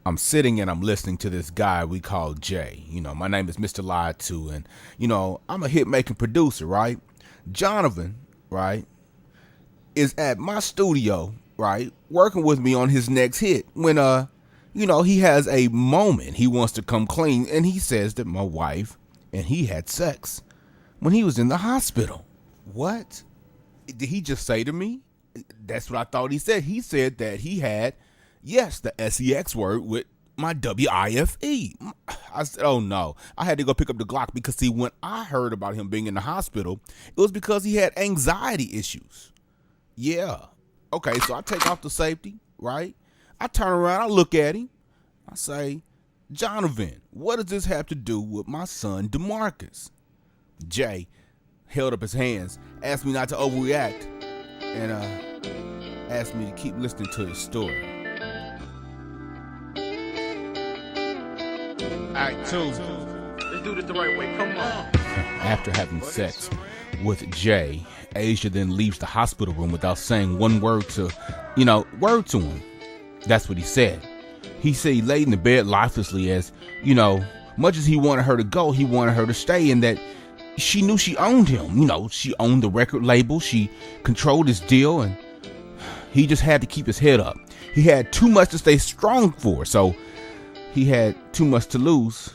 I'm sitting and I'm listening to this guy we call Jay. My name is Mr. Lied To, and I'm a hit making producer, right? Jonathan, right, is at my studio, right, working with me on his next hit when he has a moment he wants to come clean, and he says that my wife and he had sex when he was in the hospital. What? Did he just say to me? That's what I thought he said. He said that he had, yes, the sex word with my wife. I said, oh no. I had to go pick up the Glock because, see, when I heard about him being in the hospital, it was because he had anxiety issues. Yeah. Okay, so I take off the safety, right? I turn around, I look at him. I say, Jonathan, what does this have to do with my son, DeMarcus? Jay held up his hands, asked me not to overreact, and asked me to keep listening to his story. Act 2. Let's do this the right way. Come on. After having sex with Jay, Asia then leaves the hospital room without saying one word to him. That's what he said. He said he laid in the bed lifelessly as, much as he wanted her to go, he wanted her to stay, and that she knew she owned him. She owned the record label. She controlled his deal, and he just had to keep his head up. He had too much to stay strong for, so he had too much to lose,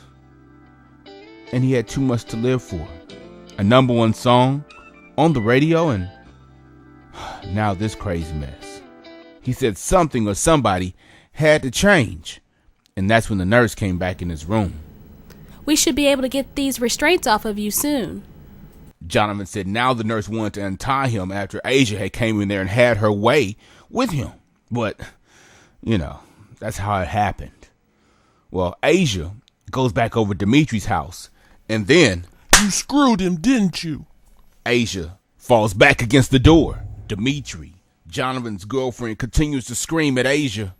and he had too much to live for. A number one song on the radio, and now this crazy mess. He said something or somebody had to change, and that's when the nurse came back in his room. We should be able to get these restraints off of you soon. Jonathan said now the nurse wanted to untie him after Asia had came in there and had her way with him. But, that's how it happened. Well, Asia goes back over to Dimitri's house, and then... You screwed him, didn't you? Asia falls back against the door. Dimitri, Jonathan's girlfriend, continues to scream at Asia.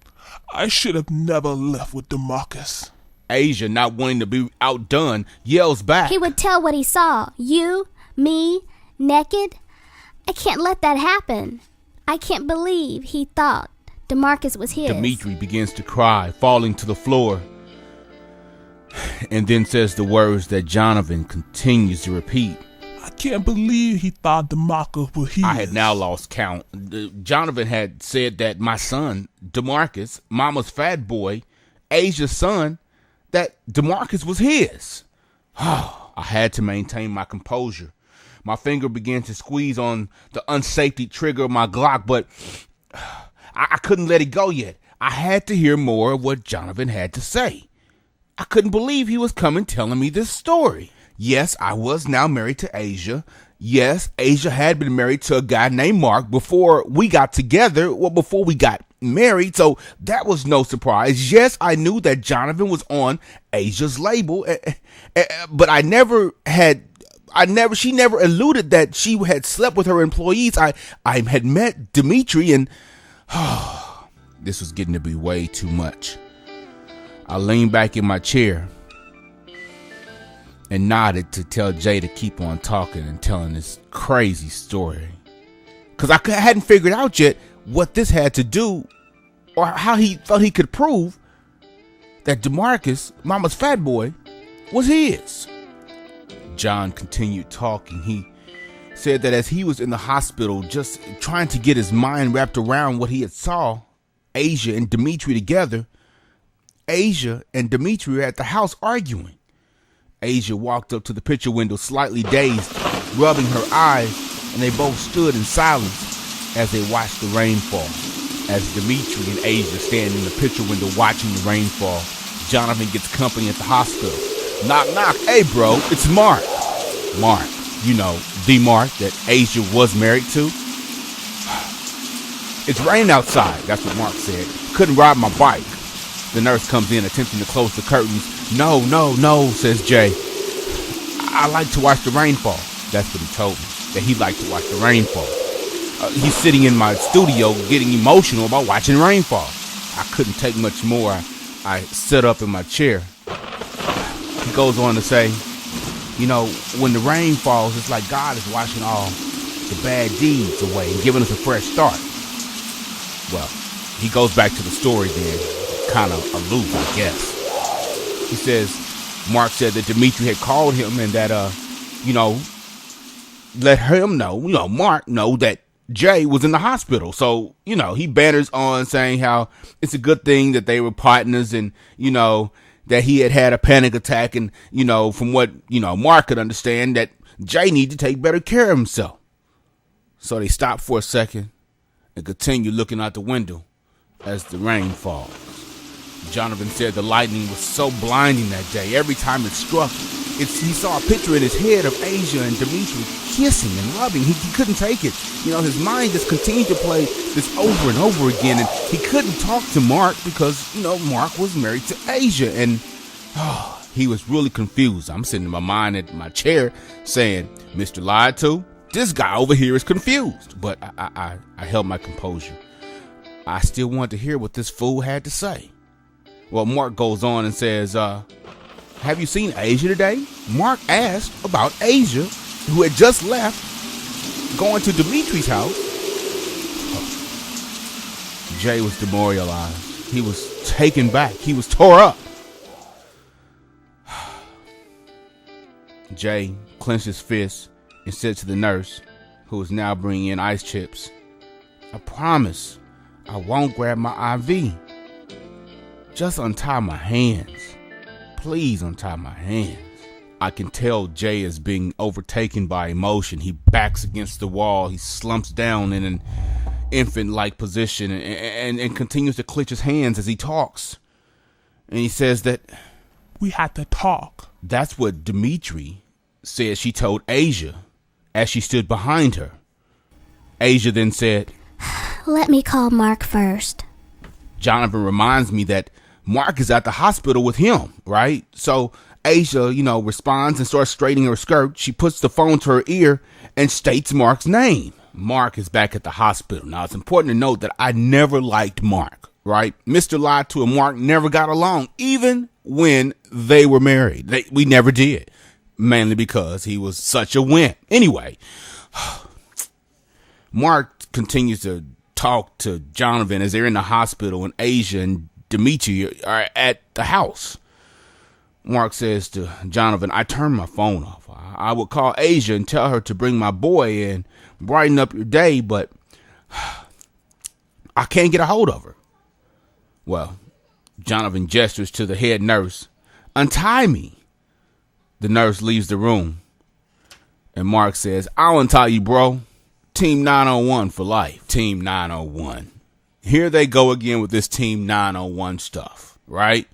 I should have never left with DeMarcus. Asia, not wanting to be outdone, yells back. He would tell what he saw. You, me, naked. I can't let that happen. I can't believe he thought DeMarcus was his. Dimitri begins to cry, falling to the floor, and then says the words that Jonathan continues to repeat. I can't believe he thought DeMarcus was his. I had now lost count. Jonathan had said that my son, DeMarcus, mama's fat boy, Asia's son, that DeMarcus was his. I had to maintain my composure. My finger began to squeeze on the unsafety trigger of my Glock, but I couldn't let it go yet. I had to hear more of what Jonathan had to say. I couldn't believe he was coming telling me this story. Yes, I was now married to Asia. Yes, Asia had been married to a guy named Mark before we got together, before we got married, so that was no surprise. Yes, I knew that Jonathan was on Asia's label, but she never alluded that she had slept with her employees. I had met Dimitri, and this was getting to be way too much. I leaned back in my chair and nodded to tell Jay to keep on talking and telling this crazy story. Because I hadn't figured out yet what this had to do or how he thought he could prove that DeMarcus, mama's fat boy, was his. John continued talking. He said that as he was in the hospital just trying to get his mind wrapped around what he had saw Asia and Dimitri together, Asia and Dimitri were at the house arguing. Asia walked up to the picture window slightly dazed, rubbing her eyes, and they both stood in silence as they watched the rain fall. As Dimitri and Asia stand in the picture window watching the rain fall, Jonathan gets company at the hospital. Knock, knock. Hey, bro, it's Mark. Mark, the Mark that Asia was married to. It's raining outside, that's what Mark said. Couldn't ride my bike. The nurse comes in attempting to close the curtains. No, says Jay. I like to watch the rainfall. That's what he told me, that he liked to watch the rainfall. He's sitting in my studio getting emotional about watching rainfall. I couldn't take much more. I sat up in my chair. He goes on to say, when the rain falls, it's like God is washing all the bad deeds away and giving us a fresh start. Well, he goes back to the story then. kind of aloof, I guess. He says Mark said that Dimitri had called him and that, let him know, Mark know that Jay was in the hospital. So, he banters on saying how it's a good thing that they were partners and, that he had a panic attack and, from what, Mark could understand that Jay needed to take better care of himself. So they stopped for a second and continued looking out the window as the rain falls. Jonathan said the lightning was so blinding that day. Every time it struck, he saw a picture in his head of Asia and Dimitri kissing and loving. He couldn't take it. His mind just continued to play this over and over again, and he couldn't talk to Mark because, Mark was married to Asia, and he was really confused. I'm sitting in my mind at my chair saying, Mr. Lied to, this guy over here is confused. But I held my composure. I still wanted to hear what this fool had to say. Well, Mark goes on and says, have you seen Asia today? Mark asked about Asia, who had just left, going to Dimitri's house. Jay was demoralized. He was taken back. He was tore up. Jay clenched his fist and said to the nurse, who was now bringing in ice chips, I promise I won't grab my IV. Just untie my hands. Please untie my hands. I can tell Jay is being overtaken by emotion. He backs against the wall. He slumps down in an infant-like position and continues to clench his hands as he talks. And he says that We had to talk. that's what Dimitri said she told Asia as she stood behind her. Asia then said, Let me call Mark first. Jonathan reminds me that Mark is at the hospital with him, right? So Asia, responds and starts straightening her skirt. She puts the phone to her ear and states Mark's name. Mark is back at the hospital. Now, it's important to note that I never liked Mark, right? Mr. Lied to and Mark never got along, even when they were married. We never did, mainly because he was such a wimp. Anyway, Mark continues to talk to Jonathan as they're in the hospital, and Asia and Dimitri are at the house. Mark says to Jonathan, I turned my phone off. I would call Asia and tell her to bring my boy and brighten up your day, but I can't get a hold of her. Well, Jonathan gestures to the head nurse. Untie me. The nurse leaves the room, and Mark says, I'll untie you, bro. Team 901 for life. Team 901. Here they go again with this Team 901 stuff, right?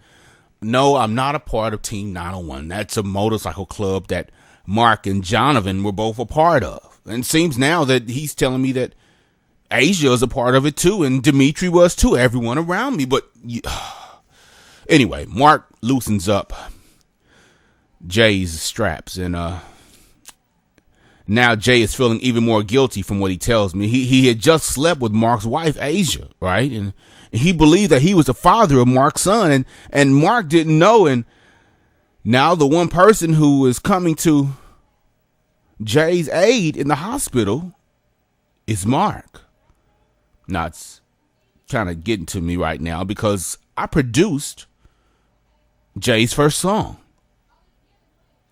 No, I'm not a part of Team 901. That's a motorcycle club that Mark and Jonathan were both a part of. And it seems now that he's telling me that Asia is a part of it too, and Dimitri was too, everyone around me. But anyway, Mark loosens up Jay's straps, and now Jay is feeling even more guilty from what he tells me. He had just slept with Mark's wife, Asia, right? And he believed that he was the father of Mark's son, and Mark didn't know. And now the one person who is coming to Jay's aid in the hospital is Mark. Now, it's kind of getting to me right now because I produced Jay's first song.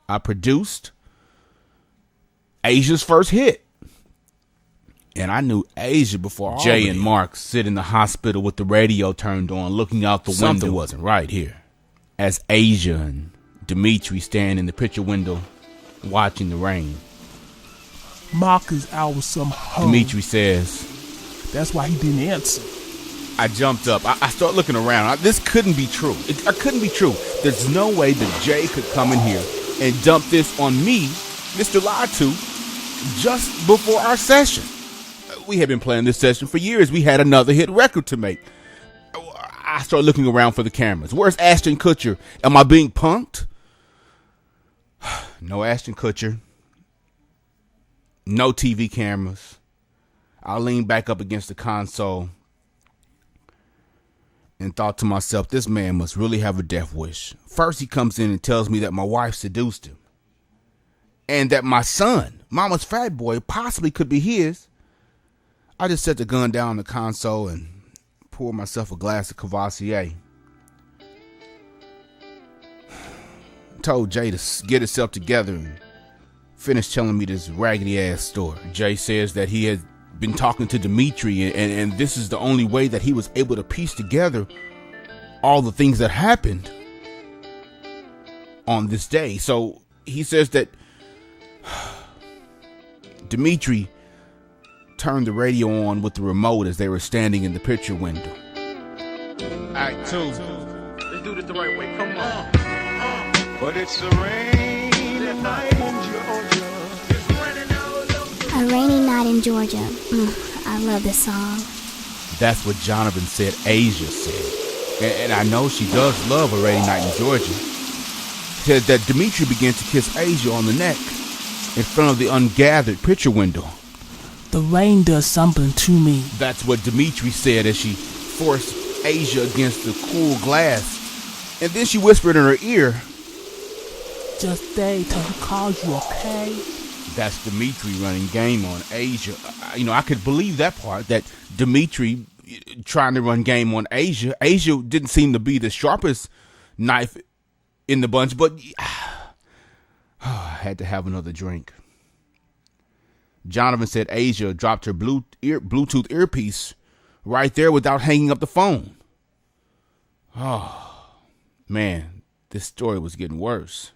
I produced Asia's first hit. And I knew Asia before Jay and Mark sit in the hospital with the radio turned on, looking out the window. Something wasn't right here. As Asia and Dimitri stand in the picture window watching the rain. Mark is out with some hoe. Dimitri says, That's why he didn't answer. I jumped up. I start looking around. This couldn't be true. It couldn't be true. There's no way that Jay could come in here and dump this on me, Mr. Latu, just before our session. We had been playing this session for years. We had another hit record to make. I start looking around for the cameras. Where's Ashton Kutcher? Am I being punked? No Ashton Kutcher. No TV cameras. I leaned back up against the console and thought to myself, this man must really have a death wish. First, he comes in and tells me that my wife seduced him and that my son, Mama's fat boy, possibly could be his. I just set the gun down on the console and poured myself a glass of Cavassier. told Jay to get himself together and finish telling me this raggedy ass story. Jay says that he had been talking to Dimitri, and this is the only way that he was able to piece together all the things that happened on this day. So he says that Dimitri turned the radio on with the remote as they were standing in the picture window. Act 2. Let's do this the right way. Come on. But it's a rainy night in Georgia. It's raining all over. A rainy night in Georgia. I love this song. That's what Jonathan said Asia said. And I know she does love A Rainy Night in Georgia. Said that Dimitri began to kiss Asia on the neck in front of the ungathered picture window. The rain does something to me. That's what Dimitri said as she forced Asia against the cool glass. And then she whispered in her ear, Just stay till he calls you, okay? that's Dimitri running game on Asia. I could believe that part, that Dimitri trying to run game on Asia. Asia didn't seem to be the sharpest knife in the bunch, but I had to have another drink. Jonathan said Asia dropped her Bluetooth earpiece right there without hanging up the phone. Oh, man, this story was getting worse.